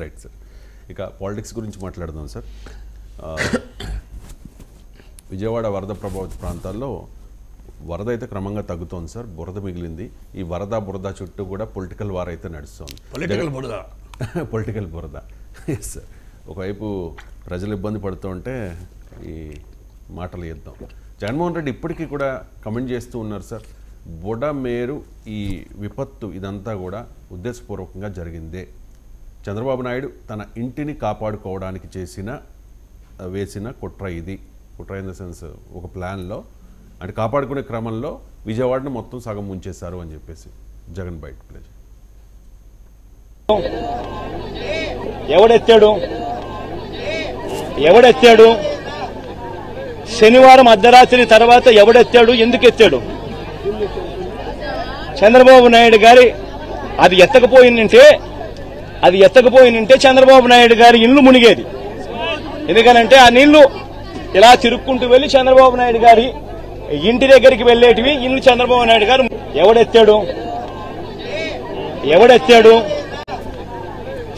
Right sir. ఇక politics గురించి మాట్లాడదాం సార్. విజయవాడ వరద ప్రభావిత ప్రాంతాల్లో వరద అయితే క్రమంగా తగ్గుతోంది సార్. బురద మిగిలింది. ఈ బురద చుట్టూ కూడా పొలిటికల్ వార్ అయితే నడుస్తుంది. పొలిటికల్ బురద. Yes sir. ఒకవైపు ప్రజలు ఇబ్బంది పడుతూ ఉంటే ఈ మాటలు చేద్దాం. జగన్మోహన్ రెడ్డి ఇప్పటికీ కూడా కమెంట్ చేస్తూ ఉన్నారు సార్, బుడమేరు ఈ విపత్తు ఇదంతా కూడా ఉద్దేశపూర్వకంగా జరిగిందే. చంద్రబాబు నాయుడు తన ఇంటిని కాపాడుకోవడానికి వేసిన కుట్ర ఇది. కుట్ర ఇన్ ద సెన్స్ ఒక ప్లాన్లో అంటే కాపాడుకునే క్రమంలో విజయవాడను మొత్తం సగం ముంచేశారు అని చెప్పేసి జగన్ బయట ప్లేజ్. ఎవడెత్తాడు శనివారం అర్ధరాత్రి తర్వాత ఎవడెత్తాడు, ఎందుకు ఎత్తాడు? చంద్రబాబు నాయుడు గారి అది ఎత్తకపోయిందంటే చంద్రబాబు నాయుడు గారి ఇల్లు మునిగేది. ఎందుకనంటే ఆ నీళ్లు ఇలా తిరుక్కుంటూ వెళ్లి చంద్రబాబు నాయుడు గారి ఇంటి దగ్గరికి వెళ్లేటివి. ఇల్లు చంద్రబాబు నాయుడు గారు ఎవడెత్తాడు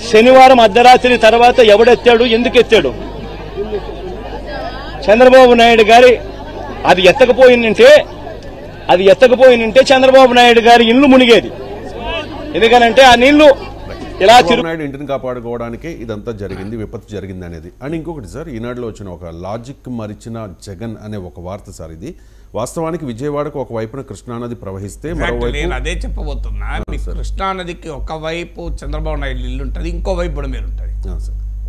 శనివారం అర్ధరాత్రి తర్వాత ఎవడెత్తాడు, ఎందుకు ఎత్తాడు? చంద్రబాబు నాయుడు గారి అది ఎత్తకపోయిందంటే చంద్రబాబు నాయుడు గారి ఇల్లు మునిగేది. ఎందుకనంటే ఆ నీళ్లు ఇలా నాయుడు ఇంటిని కాపాడుకోవడానికి ఇదంతా జరిగింది, విపత్తు జరిగింది అనేది. అండ్ ఇంకొకటి సార్, ఈనాడులో వచ్చిన ఒక లాజిక్ మరిచిన జగన్ అనే ఒక వార్త సార్. ఇది వాస్తవానికి విజయవాడకు ఒకవైపున కృష్ణానది ప్రవహిస్తే నేను అదే చెప్పబోతున్నా. కృష్ణానదికి ఒకవైపు చంద్రబాబు నాయుడు ఇల్లు ఉంటుంది, ఇంకోవైపు బుడమేరు ఉంటుంది.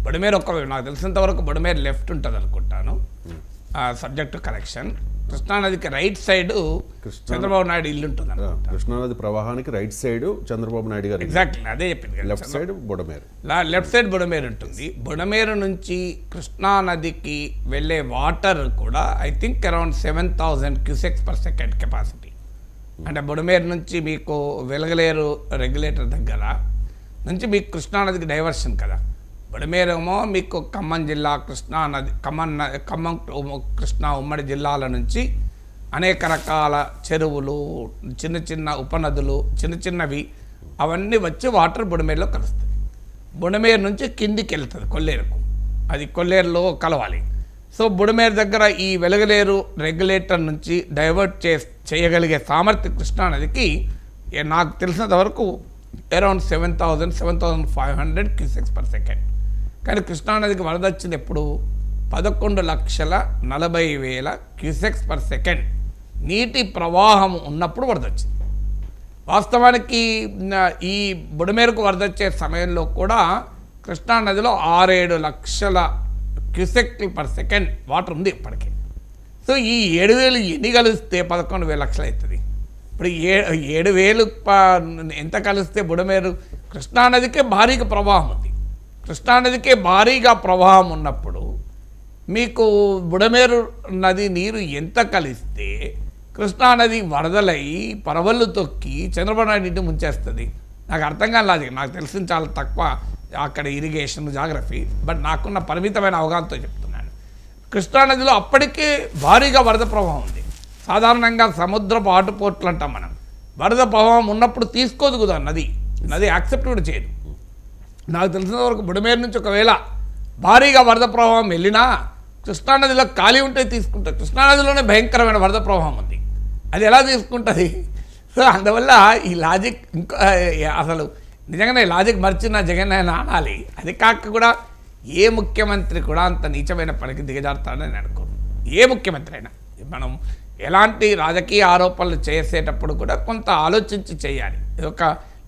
బుడమేరు ఒకవైపు నాకు తెలిసినంత వరకు బుడమేరు లెఫ్ట్ ఉంటుంది అనుకుంటాను, సబ్జెక్ట్ కరెక్షన్. కృష్ణానదికి రైట్ సైడ్ చంద్రబాబు నాయుడు ఇల్లు ఉంటుంది. కృష్ణానది ప్రవాహానికి రైట్ సైడ్ చంద్రబాబు నాయుడు గారు. ఎగ్జాక్ట్లీ అదే చెప్పింది. Left side Budameru. Left side Budameru ఉంటుంది. బుడమేరు నుంచి కృష్ణానదికి వెళ్ళే వాటర్ కూడా I think around 7,000 cusecs per second capacity. అంటే బుడమేరు నుంచి మీకు వెలగలేరు రెగ్యులేటర్ దగ్గర నుంచి మీకు కృష్ణానదికి డైవర్షన్ కదా. బుడమేరేమో మీకు ఖమ్మం జిల్లా కృష్ణానది ఖమ్మం కృష్ణా ఉమ్మడి జిల్లాల నుంచి అనేక రకాల చెరువులు, చిన్న చిన్న ఉపనదులు, చిన్నవి అవన్నీ వచ్చి వాటర్ బుడమేరులో కలుస్తాయి. బుడమేరు నుంచి కిందికి వెళ్తుంది కొల్లేరుకు, అది కొల్లేరులో కలవాలి. సో బుడమేరు దగ్గర ఈ వెలగలేరు రెగ్యులేటర్ నుంచి డైవర్ట్ చేయగలిగే సామర్థ్యం కృష్ణానదికి నాకు తెలిసినంత వరకు అరౌండ్ 7,500 క్యూసెక్స్ పర్ సెకండ్. కానీ కృష్ణానదికి వరద వచ్చింది ఎప్పుడు? 11,40,000 క్యూసెక్స్ పర్ సెకండ్ నీటి ప్రవాహం ఉన్నప్పుడు వరద వచ్చింది. వాస్తవానికి ఈ బుడమేరుకు వరద వచ్చే సమయంలో కూడా కృష్ణానదిలో 6-7 లక్షల క్యూసెక్లు పర్ సెకండ్ వాటర్ ఉంది ఇప్పటికే. సో ఈ 7,000 ఎన్ని కలిస్తే 11,000 లక్షలు అవుతుంది. ఇప్పుడు 7,000 ఎంత కలిస్తే బుడమేరు కృష్ణానదికే భారీగా ప్రవాహం ఉంది. కృష్ణానదికే భారీగా ప్రవాహం ఉన్నప్పుడు మీకు బుడమేరు నది నీరు ఎంత కలిస్తే కృష్ణానది వరదలై పరవళ్ళు తొక్కి చంద్రబాబు నాయుడు ఇంటి ముంచేస్తుంది? నాకు అర్థం కాని లాజిక్. నాకు తెలిసిన చాలా తక్కువ అక్కడ ఇరిగేషన్ జాగ్రఫీ, బట్ నాకున్న పరిమితమైన అవగాహనతో చెప్తున్నాను. కృష్ణానదిలో అప్పటికే భారీగా వరద ప్రవాహం ఉంది. సాధారణంగా సముద్రపు ఆటుపోట్లు అంటాం మనం. వరద ప్రవాహం ఉన్నప్పుడు తీసుకోదు కదా నది యాక్సెప్ట్ కూడా చేయదు. నాకు తెలిసిన వరకు బుడమేరు నుంచి ఒకవేళ భారీగా వరద ప్రవాహం వెళ్ళినా కృష్ణానదిలో ఖాళీ ఉంటే తీసుకుంటుంది. కృష్ణానదిలోనే భయంకరమైన వరద ప్రవాహం ఉంది, అది ఎలా తీసుకుంటుంది? సో అందువల్ల ఈ లాజిక్ ఇంకా అసలు నిజంగానే లాజిక్ మర్చిన జగన్ అయినా అనాలి. అది కాక కూడా ఏ ముఖ్యమంత్రి కూడా అంత నీచమైన పనికి దిగజారుతాడని నేను అనుకోను. ఏ ముఖ్యమంత్రి అయినా మనం ఎలాంటి రాజకీయ ఆరోపణలు చేసేటప్పుడు కూడా కొంత ఆలోచించి చేయాలి.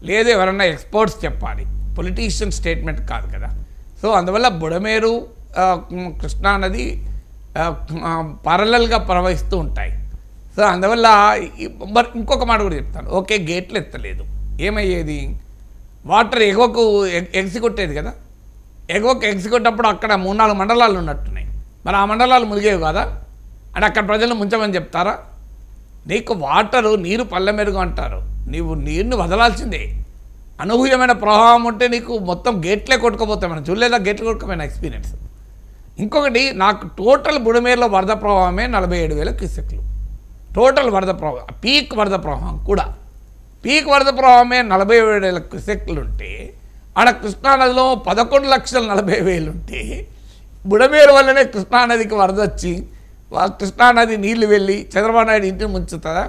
లేదు ఎవరన్నా ఎక్స్పర్ట్స్ చెప్పాలి, పొలిటీషియన్ స్టేట్మెంట్ కాదు కదా. సో అందువల్ల బుడమేరు కృష్ణానది పారలల్గా ప్రవహిస్తూ ఉంటాయి. సో అందువల్ల మరి ఇంకొక మాట కూడా చెప్తాను. ఓకే, గేట్లు ఎత్తలేదు, ఏమయ్యేది? వాటర్ ఎగువకు ఎగ్సి కొట్టేది కదా. ఎగువకు ఎగ్సి కొట్టినప్పుడు అక్కడ 3-4 మండలాలు ఉన్నట్టున్నాయి. మరి ఆ మండలాలు మునిగేవి కదా. అంటే అక్కడ ప్రజలను ముంచమని చెప్తారా? నీకు నీరు పల్లె మెరుగు అంటారు. నీవు నీరుని వదలాల్సిందే. అనూహ్యమైన ప్రవాహం ఉంటే నీకు మొత్తం గేట్లే కొట్టుకుపోతాయి. మనం చూడలేదా గేట్లు కొట్టుకుపోయిన ఎక్స్పీరియన్స్? ఇంకొకటి, నాకు టోటల్ బుడమేరులో వరద ప్రవాహమే 47,000 క్యూసెక్లు. టోటల్ వరద ప్రవాహం, పీక్ వరద ప్రవాహం కూడా పీక్ వరద ప్రవాహమే 47,000 క్యూసెక్లు ఉంటే ఆడ కృష్ణానదిలో 11,40,000 ఉంటే బుడమేరు వల్లనే కృష్ణానదికి వరద వచ్చి కృష్ణానది నీళ్లు వెళ్ళి చంద్రబాబు నాయుడు ఇంటిని ముంచుతుందా?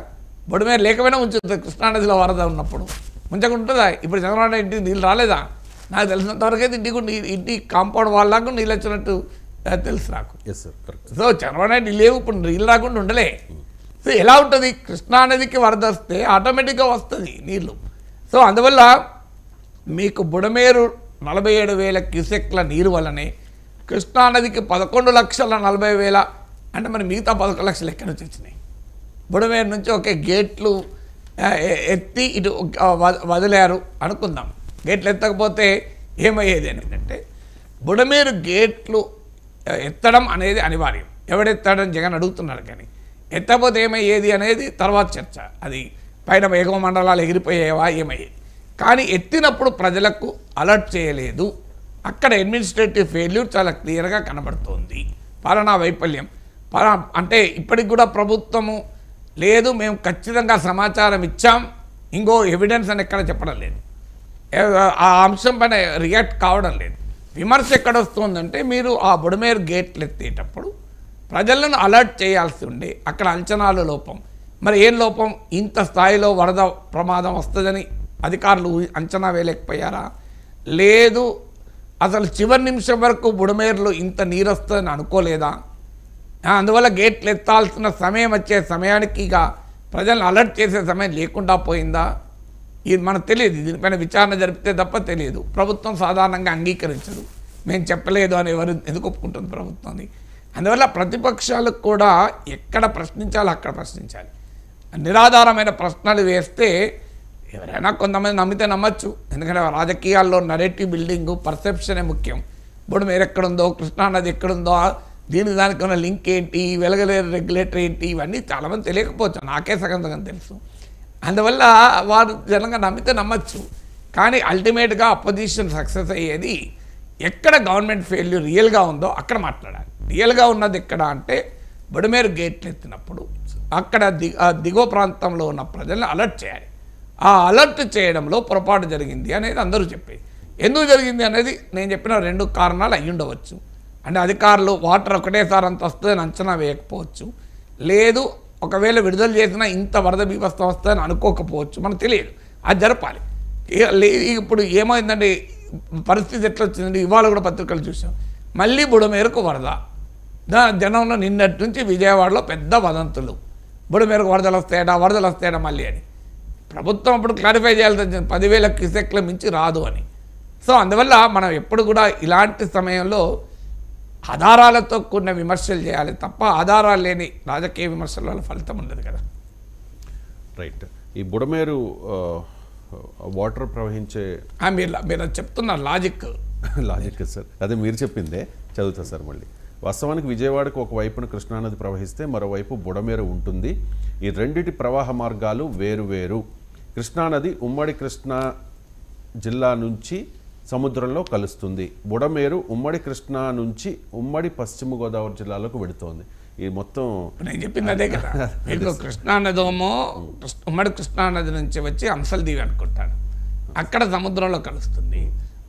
బుడమేరు లేకపోయినా ముంచుతుంది కృష్ణానదిలో వరద ఉన్నప్పుడు, ముంచకుంటుందా? ఇప్పుడు చంద్రబాబు నాయుడు ఇంటికి నీళ్ళు రాలేదా? నాకు తెలిసినంతవరకు అయితే ఇంటి కాంపౌండ్ వాళ్ళకు నీళ్ళు వచ్చినట్టు తెలుసు నాకు. Yes sir, correct. So Chandrababu Naidu లేవు, ఇప్పుడు నీళ్ళు రాకుండా ఉండలే. సో ఎలా ఉంటుంది? కృష్ణానదికి వరద వస్తే ఆటోమేటిక్గా వస్తుంది నీళ్ళు. సో అందువల్ల మీకు బుడమేరు 47,000 క్యూసెక్ల నీరు వల్లనే కృష్ణానదికి 11,40,000 అంటే మరి మిగతా 11 లక్షలు ఎక్కడి నుంచి వచ్చినాయి? బుడమేరు నుంచి ఒకే గేట్లు ఎత్తి ఇటు వదిలేరు అనుకుందాం. గేట్లు ఎత్తకపోతే ఏమయ్యేది అంటే బుడమేరు గేట్లు ఎత్తడం అనేది అనివార్యం. ఎవడెత్తాడని జగన్ అడుగుతున్నాడు, కానీ ఎత్తకపోతే ఏమయ్యేది అనేది తర్వాత చర్చ. అది పైన ఎగువ మండలాలు ఎగిరిపోయేవా ఏమయ్యేది, కానీ ఎత్తినప్పుడు ప్రజలకు అలర్ట్ చేయలేదు. అక్కడ అడ్మినిస్ట్రేటివ్ ఫెయిల్యూర్ చాలా క్లియర్గా కనబడుతోంది. పాలనా వైఫల్యం. అంటే ఇప్పటికి కూడా ప్రభుత్వము లేదు, మేము ఖచ్చితంగా సమాచారం ఇచ్చాం, ఇంకో ఎవిడెన్స్ అని ఎక్కడ చెప్పడం లేదు. ఆ అంశం పైన రియాక్ట్ కావడం లేదు. విమర్శ ఎక్కడ వస్తుందంటే మీరు ఆ బుడమేరు గేట్లు ఎత్తేటప్పుడు ప్రజలను అలర్ట్ చేయాల్సి ఉండే, అక్కడ అంచనాల లోపం. మరి ఏం లోపం? ఇంత స్థాయిలో వరద ప్రమాదం వస్తుందని అధికారులు అంచనా వేయలేకపోయారా? లేదు, అసలు చివరి నిమిషం వరకు బుడమేరులో ఇంత నీరు వస్తుందని అనుకోలేదా? అందువల్ల గేట్లు ఎత్తాల్సిన సమయం వచ్చే సమయానికి ఇక ప్రజలను అలర్ట్ చేసే సమయం లేకుండా పోయిందా? ఇది మనకు తెలియదు. దీనిపైన విచారణ జరిపితే తప్ప తెలియదు. ప్రభుత్వం సాధారణంగా అంగీకరించదు. మేము చెప్పలేదు అని ఎవరు ఎందుకు ఒప్పుకుంటుంది ప్రభుత్వాన్ని? అందువల్ల ప్రతిపక్షాలకు కూడా ఎక్కడ ప్రశ్నించాలో అక్కడ ప్రశ్నించాలి. నిరాధారమైన ప్రశ్నలు వేస్తే ఎవరైనా కొంతమంది నమ్మితే నమ్మచ్చు. ఎందుకంటే రాజకీయాల్లో నరేటివ్ బిల్డింగు పర్సెప్షనే ముఖ్యం. బుడమేరు ఎక్కడుందో, కృష్ణానది ఎక్కడుందో, దీనికి దానికి ఉన్న లింక్ ఏంటి, వెలగలేరు రెగ్యులేటర్ ఏంటి, ఇవన్నీ చాలామంది తెలియకపోవచ్చు. నాకే సగం తెలుసు. అందువల్ల వారు జనంగా నమ్మితే నమ్మచ్చు. కానీ అల్టిమేట్గా అపోజిషన్ సక్సెస్ అయ్యేది ఎక్కడ గవర్నమెంట్ ఫెయిల్యూర్ రియల్గా ఉందో అక్కడ మాట్లాడాలి. రియల్గా ఉన్నది ఎక్కడ అంటే బుడమేరు గేట్లు ఎత్తినప్పుడు అక్కడ దిగువ ప్రాంతంలో ఉన్న ప్రజల్ని అలర్ట్ చేయాలి. ఆ అలర్ట్ చేయడంలో పొరపాటు జరిగింది అనేది అందరూ చెప్పేది. ఎందుకు జరిగింది అనేది నేను చెప్పిన 2 కారణాలు అయ్యి ఉండవచ్చు. అంటే అధికారులు వాటర్ ఒకటేసారి అంత వస్తుందని అంచనా వేయకపోవచ్చు, లేదు ఒకవేళ విడుదల చేసినా ఇంత వరద బీభత్సం వస్తుందని అనుకోకపోవచ్చు, మనకు తెలియదు. అది జరపాలి. ఇప్పుడు ఏమైందంటే పరిస్థితి ఎట్లా వచ్చిందంటే ఇవాళ కూడా పత్రికలు చూసాం, మళ్ళీ బుడమేరుకు వరద. జనంలో నిన్నటి నుంచి విజయవాడలో పెద్ద వదంతులు, బుడమేరుకు వరదలు వస్తాయడా మళ్ళీ అని. ప్రభుత్వం అప్పుడు క్లారిఫై చేయాల్సి వచ్చింది 10,000 క్యూసెక్ల మించి రాదు అని. సో అందువల్ల మనం ఎప్పుడు కూడా ఇలాంటి సమయంలో ఆధారాలతో కూడిన విమర్శలు చేయాలి తప్ప ఆధారాలు లేని రాజకీయ విమర్శల వల్ల ఫలితం ఉండదు కదా. రైట్. ఈ బుడమేరు వాటర్ ప్రవహించే మీరు చెప్తున్న లాజిక్ సార్, అదే మీరు చెప్పిందే చదువుతా సార్ మళ్ళీ. వాస్తవానికి విజయవాడకు ఒకవైపున కృష్ణానది ప్రవహిస్తే మరోవైపు బుడమేరు ఉంటుంది. ఈ రెండిటి ప్రవాహ మార్గాలు వేరువేరు. కృష్ణానది ఉమ్మడి కృష్ణా జిల్లా నుంచి సముద్రంలో కలుస్తుంది. బుడమేరు ఉమ్మడి కృష్ణా నుంచి ఉమ్మడి పశ్చిమ గోదావరి జిల్లాలోకి వెళుతోంది. ఈ మొత్తం నేను చెప్పింది అదే కదా. మీకు కృష్ణానదేమో ఉమ్మడి కృష్ణానది నుంచి వచ్చి అంశల్దీవి అనుకుంటాను, అక్కడ సముద్రంలో కలుస్తుంది.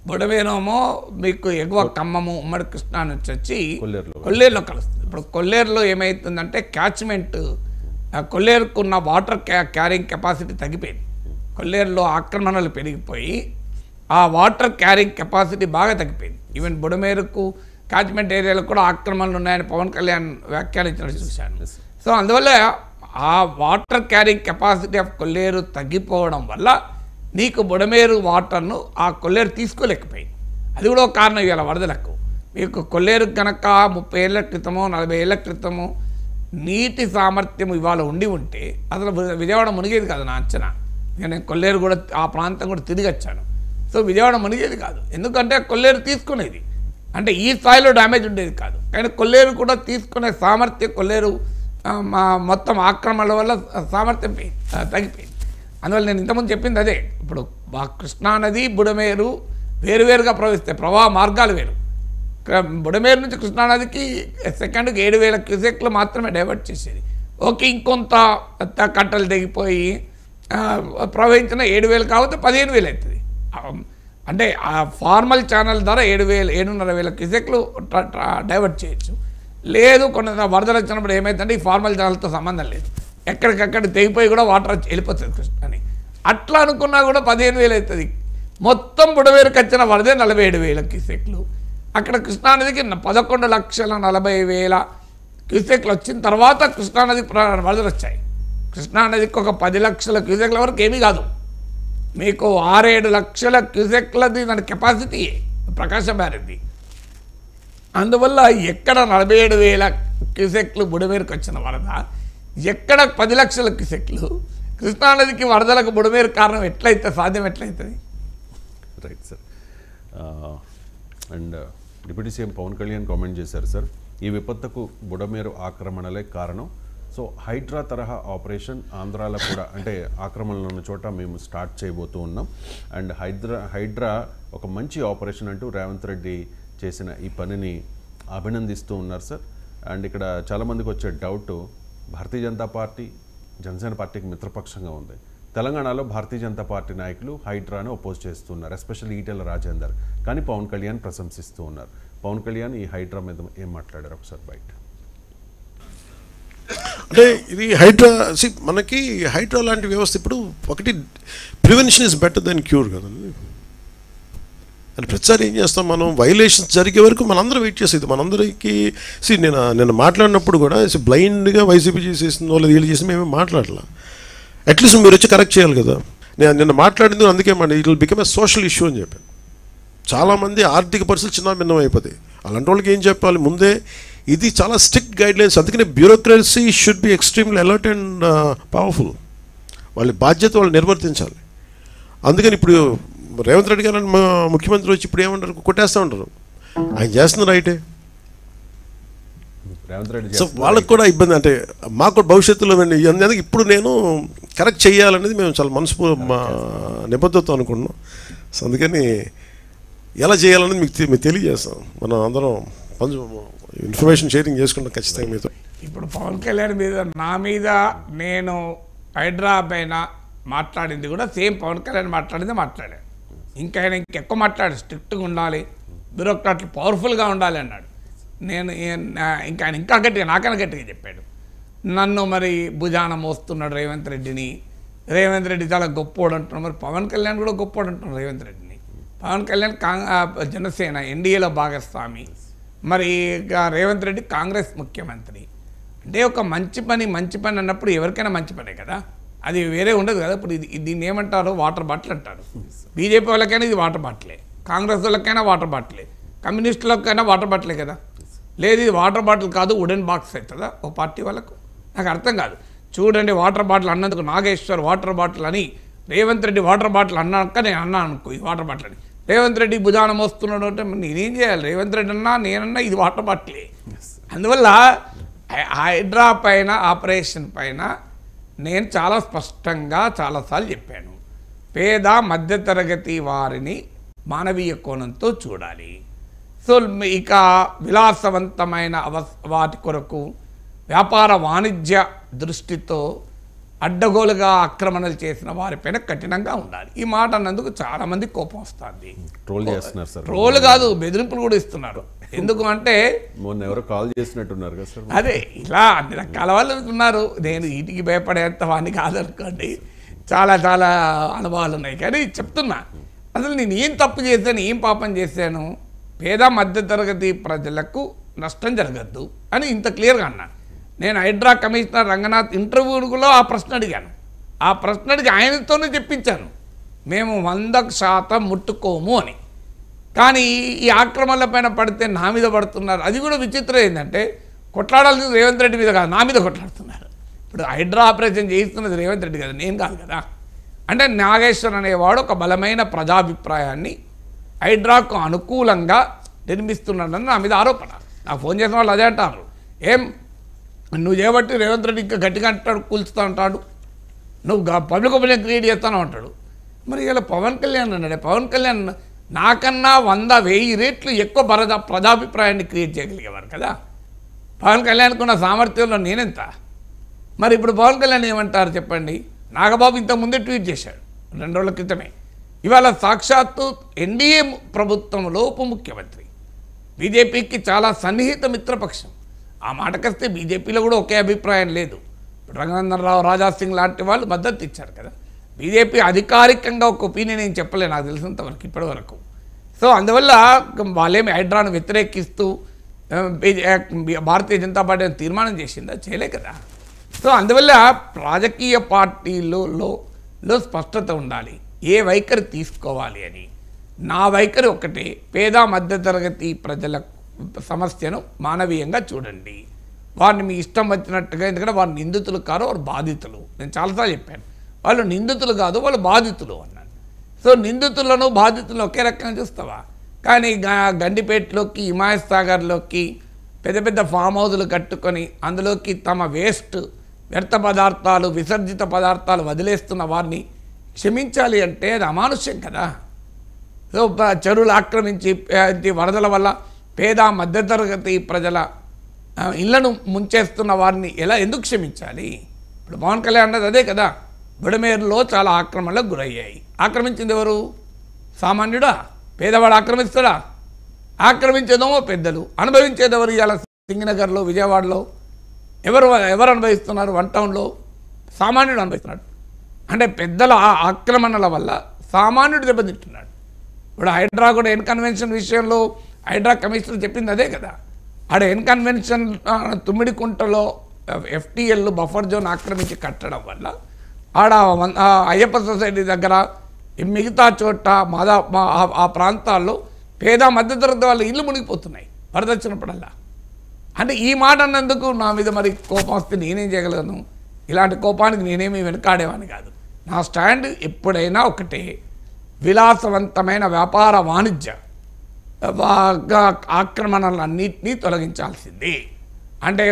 బుడమేరేమో మీకు ఎగువ ఖమ్మము ఉమ్మడి కృష్ణా నుంచి వచ్చి కొల్లేరులో కలుస్తుంది. ఇప్పుడు కొల్లేరులో ఏమవుతుందంటే క్యాచ్మెంట్, కొల్లేరుకున్న వాటర్ క్యారింగ్ కెపాసిటీ తగ్గిపోయింది. కొల్లేరులో ఆక్రమణలు పెరిగిపోయి ఆ వాటర్ క్యారింగ్ కెపాసిటీ బాగా తగ్గిపోయింది. ఈవెన్ బుడమేరుకు క్యాచ్మెంట్ ఏరియాలో కూడా ఆక్రమణలు ఉన్నాయని పవన్ కళ్యాణ్ వ్యాఖ్యానించినట్టు చూశాను. సో అందువల్ల ఆ వాటర్ క్యారింగ్ కెపాసిటీ ఆఫ్ కొల్లేరు తగ్గిపోవడం వల్ల నీకు బుడమేరు వాటర్ను ఆ కొల్లేరు తీసుకోలేకపోయింది. అది కూడా ఒక కారణం. ఇవాళ వరదలకు మీకు కొల్లేరు కనుక 30 ఏళ్ల క్రితమో 40 ఏళ్ల క్రితమో నీటి సామర్థ్యం ఇవాళ ఉంటే అసలు విజయవాడ మునిగేది కాదు నా అంచనా. నేను కొల్లేరు కూడా ఆ ప్రాంతం కూడా తిరిగి వచ్చాను. సో విజయవాడ మునిగేది కాదు, ఎందుకంటే కొల్లేరు తీసుకునేది అంటే ఈ స్థాయిలో డ్యామేజ్ ఉండేది కాదు. కానీ కొల్లేరు కూడా తీసుకునే సామర్థ్యం కొల్లేరు మొత్తం ఆక్రమణల వల్ల సామర్థ్యం తగ్గిపోయింది. అందువల్ల నేను ఇంతకుముందు చెప్పింది అదే. ఇప్పుడు కృష్ణానది బుడమేరు వేరువేరుగా ప్రవహిస్తాయి, ప్రవాహ మార్గాలు వేరు. బుడమేరు నుంచి కృష్ణానదికి సెకండ్కి 7,000 క్యూసెక్లు మాత్రమే డైవర్ట్ చేసేది. ఓకే, ఇంకొంత కట్టలు తెగిపోయి ప్రవహించిన 7,000 కాకపోతే 15,000 అవుతుంది. అంటే ఆ ఫార్మల్ ఛానల్ ద్వారా 7,500 క్యూసెక్లు డైవర్ట్ చేయొచ్చు. లేదు కొన్ని వరదలు వచ్చినప్పుడు ఏమైందంటే ఈ ఫార్మల్ ఛానల్తో సంబంధం లేదు, ఎక్కడికక్కడ తెగిపోయి కూడా వాటర్ వెళ్ళిపోతుంది కృష్ణని. అట్లా అనుకున్నా కూడా 15,000 అవుతుంది. మొత్తం బుడమేరుకు వచ్చిన వరదే 47,000 క్యూసెక్లు. అక్కడ కృష్ణానదికి 11,40,000 క్యూసెక్లు వచ్చిన తర్వాత కృష్ణానదికి వరదలు వచ్చాయి. కృష్ణానదికి ఒక 10 లక్షల క్యూసెక్ల వరకు ఏమీ కాదు, మీకు 6-7 లక్షల క్యూసెక్లది దాని కెపాసిటీ ప్రకాశం బ్యారేజ్ది. అందువల్ల ఎక్కడ 47,000 క్యూసెక్లు బుడమేరుకు వచ్చిన వరద, ఎక్కడ 10 లక్షల క్యూసెక్లు, కృష్ణానదికి వరదలకు బుడమేరు కారణం ఎట్లయితే సాధ్యం ఎట్లయితుంది? Right sir. And deputy CM Pawan Kalyan comment చేశారు సార్, ఈ విపత్తుకు బుడమేరు ఆక్రమణలే కారణం. సో హైడ్రా తరహా ఆపరేషన్ ఆంధ్రాలో కూడా అంటే ఆక్రమణలు ఉన్న చోట మేము స్టార్ట్ చేయబోతూ ఉన్నాం. అండ్ హైడ్రా ఒక మంచి ఆపరేషన్ అంటూ రేవంత్ రెడ్డి చేసిన ఈ పనిని అభినందిస్తూ ఉన్నారు సార్. అండ్ ఇక్కడ చాలామందికి వచ్చే డౌట్, భారతీయ జనతా పార్టీ జనసేన పార్టీకి మిత్రపక్షంగా ఉంది. తెలంగాణలో భారతీయ జనతా పార్టీ నాయకులు హైడ్రాను అపోజ్ చేస్తున్నారు, ఎస్పెషల్లీ ఈటెల రాజేందర్. కానీ పవన్ కళ్యాణ్ ప్రశంసిస్తూ ఉన్నారు. పవన్ కళ్యాణ్ ఈ హైడ్రా మీద ఏం మాట్లాడారు ఒకసారి బయట? అంటే ఇది హైడ్రా, మనకి హైడ్రా లాంటి వ్యవస్థ ఇప్పుడు ఒకటి prevention is better than cure కదండి. అని ప్రతిసారి ఏం చేస్తాం మనం, వైలేషన్స్ జరిగే వరకు మనందరం వెయిట్ చేసేది. మనందరికీ నేను మాట్లాడినప్పుడు కూడా బ్లైండ్గా వైసీపీ చేసేసిందో లేదా వీళ్ళు చేసి మేమే మాట్లాడలా. అట్లీస్ట్ మీరు వచ్చి కరెక్ట్ చేయాలి కదా. నేను నిన్న మాట్లాడింది అందుకే it will become a social issue అని చెప్పాను. చాలామంది ఆర్థిక పరిస్థితులు చిన్న భిన్నం అయిపోతాయి. అలాంటి వాళ్ళకి ఏం చెప్పాలి ముందే, ఇది చాలా స్ట్రిక్ట్ గైడ్లైన్స్. అందుకనే bureaucracy should be extremely alert and powerful. వాళ్ళ బాధ్యత వాళ్ళు నిర్వర్తించాలి. అందుకని ఇప్పుడు రేవంత్ రెడ్డి గారు ముఖ్యమంత్రి వచ్చి ఇప్పుడు ఏమంటారు, కొట్టేస్తూ ఉంటారు. ఆయన చేస్తున్నారు రైటే. సో వాళ్ళకు కూడా ఇబ్బంది, అంటే మాకు కూడా భవిష్యత్తులో అందుకే ఇప్పుడు నేను కరెక్ట్ చేయాలనేది మేము చాలా నిబద్ధతతో అనుకుంటున్నాం. సో అందుకని ఎలా చేయాలనేది మీకు తెలియజేస్తాం. మనం అందరం ఇన్ఫర్మేషన్ షేరింగ్ చేసుకుంటాం ఖచ్చితంగా మీతో. ఇప్పుడు పవన్ కళ్యాణ్ మీద నా మీద నేను హైడ్రా పైన మాట్లాడింది కూడా సేమ్ పవన్ కళ్యాణ్ మాట్లాడాను. ఇంకా ఆయన ఇంకెక్కువ మాట్లాడాడు, స్ట్రిక్ట్గా ఉండాలి, బ్యూరోక్రాట్లు పవర్ఫుల్గా ఉండాలి అన్నాడు. నేను ఇంకా ఆయన ఇంకా గట్టిగా నాకన్నా గట్టిగా చెప్పాడు. నన్ను మరి భుజాన మోస్తున్నాడు రేవంత్ రెడ్డిని. రేవంత్ రెడ్డి చాలా గొప్పోడు అంటున్నాడు. మరి పవన్ కళ్యాణ్ కూడా గొప్పోడు అంటున్నాడు రేవంత్ రెడ్డిని. పవన్ కళ్యాణ్ జనసేన ఎన్డీఏలో భాగస్వామి, మరి రేవంత్ రెడ్డి కాంగ్రెస్ ముఖ్యమంత్రి. అంటే ఒక మంచి పని అన్నప్పుడు ఎవరికైనా మంచి పనే కదా, అది వేరే ఉండదు కదా. ఇప్పుడు దీన్ని ఏమంటారు, వాటర్ బాటిల్ అంటారు. బీజేపీ వాళ్ళకైనా ఇది వాటర్ బాటిలే, కాంగ్రెస్ వాళ్ళకైనా వాటర్ బాటిలే, కమ్యూనిస్టులకైనా వాటర్ బాటిలే కదా. లేదు ఇది వాటర్ బాటిల్ కాదు వుడెన్ బాక్స్ అవుతుందా ఓ పార్టీ వాళ్ళకు? నాకు అర్థం కాదు. చూడండి, వాటర్ బాటిల్ అన్నందుకు నాగేశ్వర్ వాటర్ బాటిల్ అని, రేవంత్ రెడ్డి వాటర్ బాటిల్ అన్నాక నేను అన్నాను అనుకో ఇది వాటర్ బాటిల్ అని. రేవంత్ రెడ్డి భుజాన మోస్తున్నాడు అంటే నేనేం చేయాలి? రేవంత్ రెడ్డి అన్నా నేనన్నా ఇది వాటర్ బాటిలే. అందువల్ల హైడ్రా పైన ఆపరేషన్ పైన నేను చాలా స్పష్టంగా చాలాసార్లు చెప్పాను, పేద మధ్యతరగతి వారిని మానవీయ కోణంతో చూడాలి. సో ఇక విలాసవంతమైన వాటి కొరకు వ్యాపార వాణిజ్య దృష్టితో అడ్డగోలుగా ఆక్రమణలు చేసిన వారిపైన కఠినంగా ఉండాలి. ఈ మాట అన్నందుకు చాలామంది కోపం వస్తుంది. ట్రోల్ కాదు, బెదిరింపులు కూడా ఇస్తున్నారు. ఎందుకు అంటే మొన్న ఎవరో కాల్ చేసినట్టున్నారు కదా సార్. అదే ఇలా అన్ని రకాల వాళ్ళు ఉన్నారు. నేను వీటికి భయపడేంత వాడిని కాదనుకోండి, చాలా చాలా అనుభవాలు ఉన్నాయి. కానీ చెప్తున్నా, అసలు నేను ఏం తప్పు చేశాను, ఏం పాపం చేశాను, పేద మధ్యతరగతి ప్రజలకు నష్టం జరగద్దు అని ఇంత క్లియర్గా అన్నాను. నేను హైడ్రా కమిషనర్ రంగనాథ్ ఇంటర్వ్యూలో ఆ ప్రశ్న అడిగాను. ఆ ప్రశ్న అడిగి ఆయనతోనే చెప్పించాను, మేము 100% ముట్టుకోము అని. కానీ ఈ ఆక్రమణల పైన పడితే నా మీద పడుతున్నారు. అది కూడా విచిత్రం ఏంటంటే, కొట్లాడాల్సింది రేవంత్ రెడ్డి మీద కాదు, నా మీద కొట్లాడుతున్నారు. ఇప్పుడు హైడ్రా ఆపరేషన్ చేయిస్తున్నది రేవంత్ రెడ్డి కదా, నేను కాదు కదా. అంటే నాగేశ్వర్ అనేవాడు ఒక బలమైన ప్రజాభిప్రాయాన్ని హైడ్రాకు అనుకూలంగా నిర్మిస్తున్నాడని నా మీద ఆరోపణ. నాకు ఫోన్ చేసిన వాళ్ళు అదే అంటారు, ఏం నువ్వు చేయబట్టి రేవంత్ రెడ్డి ఇంకా గట్టిగా అంటాడు, కూల్చుతా అంటాడు, నువ్వు పబ్లిక్ ఒపీనియన్ క్రియేట్ చేస్తాను అంటాడు. మరి ఇలా పవన్ కళ్యాణ్ అన్నాడే, పవన్ కళ్యాణ్ నాకన్నా 100,000 రెట్లు ఎక్కువ ప్రజాభిప్రాయాన్ని క్రియేట్ చేయగలిగేవారు కదా. పవన్ కళ్యాణ్కి ఉన్న సామర్థ్యంలో నేనెంత? మరి ఇప్పుడు పవన్ కళ్యాణ్ ఏమంటారు చెప్పండి? నాగబాబు ఇంతకుముందే ట్వీట్ చేశాడు 2 రోజుల క్రితమే, ఇవాళ సాక్షాత్తు ఎన్డీఏ ప్రభుత్వంలో ఉప ముఖ్యమంత్రి, బీజేపీకి చాలా సన్నిహిత మిత్రపక్షం. ఆ మాటకొస్తే బీజేపీలో కూడా ఒకే అభిప్రాయం లేదు. రఘునందన్ రావు, రాజాసింగ్ లాంటి వాళ్ళు మద్దతు ఇచ్చారు కదా. బీజేపీ అధికారికంగా ఒక ఒపీనియన్ ఏం చెప్పలేదు నాకు తెలిసినంతవరకు ఇప్పటివరకు. సో అందువల్ల వాళ్ళేమి హైడ్రాను వ్యతిరేకిస్తూ భారతీయ జనతా పార్టీ తీర్మానం చేసిందా? చేయలే కదా. సో అందువల్ల రాజకీయ పార్టీలలో స్పష్టత ఉండాలి, ఏ వైఖరి తీసుకోవాలి అని. నా వైఖరి ఒకటే, పేద మధ్యతరగతి ప్రజల సమస్యను మానవీయంగా చూడండి. వారిని మీ ఇష్టం వచ్చినట్టుగా, ఎందుకంటే వారు నిందితులు కాదు, వారు బాధితులు. నేను చాలాసార్లు చెప్పాను, వాళ్ళు నిందితులు కాదు, వాళ్ళు బాధితులు అన్నాను. సో నిందితులను బాధితులను ఒకే రకంగా చూస్తావా? కానీ గండిపేటలోకి, హిమాయత్ సాగర్లోకి పెద్ద పెద్ద ఫామ్ హౌజులు కట్టుకొని అందులోకి తమ వ్యర్థ పదార్థాలు, విసర్జిత పదార్థాలు వదిలేస్తున్న వారిని క్షమించాలి అంటే అది అమానుష్యం కదా. సో చెరువులు ఆక్రమించి వరదల వల్ల పేద మధ్యతరగతి ప్రజల ఇళ్లను ముంచేస్తున్న వారిని ఎందుకు క్షమించాలి? ఇప్పుడు పవన్ కళ్యాణ్ అన్నది అదే కదా. బుడమేరులో చాలా ఆక్రమణలకు గురయ్యాయి. ఆక్రమించింది ఎవరు? సామాన్యుడా? పేదవాడు ఆక్రమిస్తాడా? ఆక్రమించేదేమో పెద్దలు, అనుభవించేది ఎవరు? ఇవాళ సింగనగర్లో, విజయవాడలో ఎవరు అనుభవిస్తున్నారు? 1 టౌన్లో సామాన్యుడు అనుభవిస్తున్నాడు. అంటే పెద్దల ఆక్రమణల వల్ల సామాన్యుడు దెబ్బతింటున్నాడు. ఇప్పుడు హైడ్రా కూడా ఎన్ కన్వెన్షన్ విషయంలో హైడ్రా కమిషనర్ చెప్పింది అదే కదా. ఆడ ఎన్ కన్వెన్షన్ తుమ్మిడికుంటలో FTL బఫర్ జోన్ ఆక్రమించి కట్టడం వల్ల ఆడ అయ్యప్ప సొసైటీ దగ్గర మిగతా చోట ఆ ప్రాంతాల్లో పేద మధ్యతరగతి వాళ్ళ ఇల్లు మునిగిపోతున్నాయి వరద వచ్చినప్పుడల్లా. అంటే ఈ మాట అన్నందుకు నా మీద మరి కోపం వస్తే నేనేం చేయగలను? ఇలాంటి కోపానికి నేనేమి వెనకాడేవాని కాదు. నా స్టాండ్ ఎప్పుడైనా ఒకటే, విలాసవంతమైన వ్యాపార వాణిజ్య ఆక్రమణలన్నింటినీ తొలగించాల్సింది. అంటే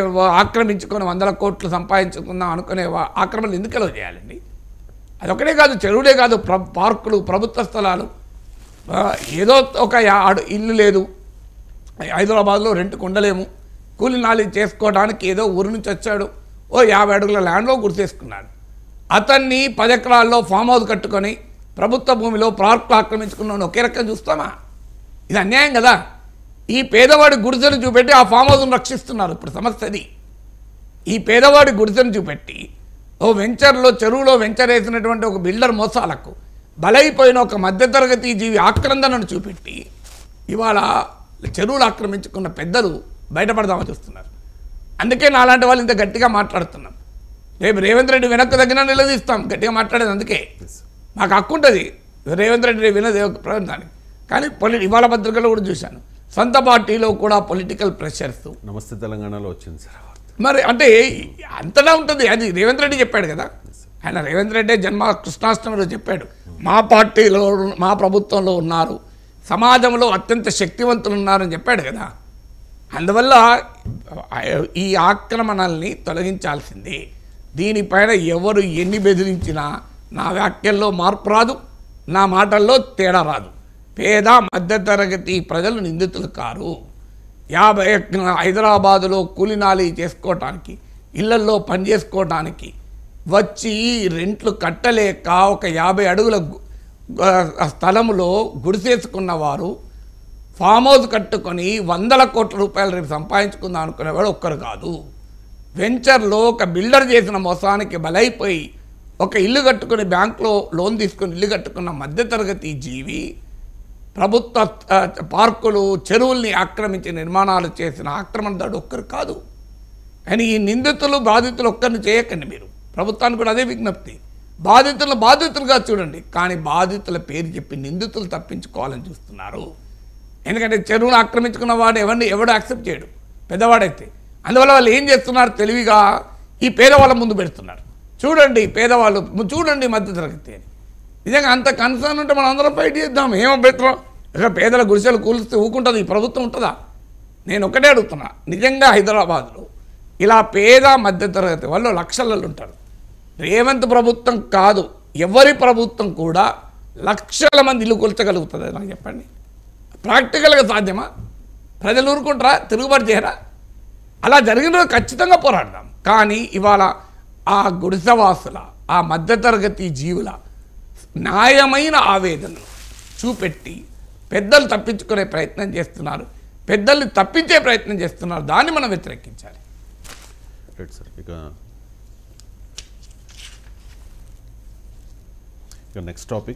ఆక్రమించుకొని 100 కోట్లు సంపాదించుకుందాం అనుకునే ఆక్రమణలు ఎందుకు ఎలా చేయాలండి? అదొకటే కాదు, చెరువులే కాదు, పార్కులు, ప్రభుత్వ స్థలాలు. ఏదో ఒక ఇల్లు లేదు, హైదరాబాద్లో రెంట్కు ఉండలేము, కూలి నాలి చేసుకోవడానికి ఏదో ఊరి నుంచి వచ్చాడు, 50 అడుగుల ల్యాండ్లో గుర్తేసుకున్నాడు. అతన్ని 10 ఎకరాల్లో ఫామ్ హౌస్ కట్టుకొని ప్రభుత్వ భూమిలో పార్కులు ఆక్రమించుకున్నాను ఒకే రకంగా చూస్తామా? ఇది అన్యాయం కదా. ఈ పేదవాడి గుడిసెను చూపెట్టి ఆ ఫామ్ హౌస్ను రక్షిస్తున్నారు. ఇప్పుడు సమస్య అది. ఈ పేదవాడి గుడిసెను చూపెట్టి వెంచర్లో, చెరువులో వెంచర్ వేసినటువంటి ఒక బిల్డర్ మోసాలకు బలైపోయిన ఒక మధ్యతరగతి జీవి ఆక్రందనను చూపెట్టి ఇవాళ చెరువులు ఆక్రమించుకున్న పెద్దలు బయటపడదామని చూస్తున్నారు. అందుకే నాలాంటి వాళ్ళు ఇంత గట్టిగా మాట్లాడుతున్నాం. రేపు రేవంత్ రెడ్డి వెనక్కు తగ్గినా నిలదీస్తాం, గట్టిగా మాట్లాడేది. అందుకే మాకు హక్కు ఉంటుంది రేవంత్ రెడ్డి వినదే ప్రధానికి. కానీ ఇవాళ పత్రికలో కూడా చూశాను, సొంత పార్టీలో కూడా పొలిటికల్ ప్రెషర్స్. నమస్తే తెలంగాణలో వచ్చింది సార్. మరి అంటే అంతటా ఉంటుంది. అది రేవంత్ రెడ్డి చెప్పాడు కదా. ఆయన రేవంత్ రెడ్డి కృష్ణాష్టమిలో చెప్పాడు, మా పార్టీలో, మా ప్రభుత్వంలో ఉన్నారు, సమాజంలో అత్యంత శక్తివంతులు ఉన్నారని చెప్పాడు కదా. అందువల్ల ఈ ఆక్రమణల్ని తొలగించాల్సిందే. దీనిపైన ఎవరు ఎన్ని బెదిరించినా నా వ్యాఖ్యల్లో మార్పు రాదు, నా మాటల్లో తేడా రాదు. పేద మధ్యతరగతి ప్రజలు నిందితులు కారు. 50 హైదరాబాదులో కూలినాలి చేసుకోవటానికి, ఇళ్లల్లో పని చేసుకోవటానికి వచ్చి రెంట్లు కట్టలేక ఒక 50 అడుగుల స్థలంలో గుడిసేసుకున్న వారు ఫామ్ హౌస్ కట్టుకొని 100 కోట్ల రూపాయలు రేపు సంపాదించుకుందాం అనుకునేవాడు ఒక్కరు కాదు. వెంచర్లో ఒక బిల్డర్ చేసిన మోసానికి బలైపోయి ఒక ఇల్లు కట్టుకుని, బ్యాంకులో లోన్ తీసుకుని ఇల్లు కట్టుకున్న మధ్యతరగతి జీవి ప్రభుత్వ పార్కులు, చెరువుల్ని ఆక్రమించి నిర్మాణాలు చేసిన ఆక్రమణదారుడు ఒక్కరు కాదు. కానీ ఈ నిందితులు, బాధితులు ఒక్కరిని చేయకండి మీరు. ప్రభుత్వానికి కూడా అదే విజ్ఞప్తి. బాధితులను బాధితులుగా చూడండి, కానీ బాధితుల పేరు చెప్పి నిందితులు తప్పించుకోవాలని చూస్తున్నారు. ఎందుకంటే చెరువును ఆక్రమించుకున్న వాడు ఎవడు యాక్సెప్ట్ చేయడు, పెద్దవాడైతే. అందువల్ల వాళ్ళు ఏం చేస్తున్నారు? తెలివిగా ఈ పేదవాళ్ళ ముందు పెడుతున్నారు. చూడండి పేదవాళ్ళు, చూడండి మధ్యతరగతి అని. నిజంగా అంత కన్సర్న్ ఉంటే మనం అందరం ఫైట్ చేద్దాం. ఏమో బెటర్. ఇక పేదల గుడిసెలు కూలిస్తే ఊకుంటుంది ఈ ప్రభుత్వం, ఉంటుందా? నేను ఒకటే అడుగుతున్నా, నిజంగా హైదరాబాద్లో ఇలా పేద మధ్యతరగతి వాళ్ళు లక్షలలో ఉంటారు. రేవంత్ ప్రభుత్వం కాదు, ఎవరి ప్రభుత్వం కూడా లక్షల మంది ఇల్లు కూల్చగలుగుతుంది నాకు చెప్పండి. ప్రాక్టికల్గా సాధ్యమా? ప్రజలు ఊరుకుంటారా? తిరుగుబాటు చేయరా? అలా జరిగిన ఖచ్చితంగా పోరాడదాం. కానీ ఇవాళ ఆ గుడిసెవాసుల, ఆ మధ్యతరగతి జీవుల న్యాయమైన ఆవేదనలు చూపెట్టి పెద్దలు తప్పించుకునే ప్రయత్నం చేస్తున్నారు, పెద్దల్ని తప్పించే ప్రయత్నం చేస్తున్నారు. దాన్ని మనం వ్యతిరేకించాలి. Right sir. ఇక నెక్స్ట్ టాపిక్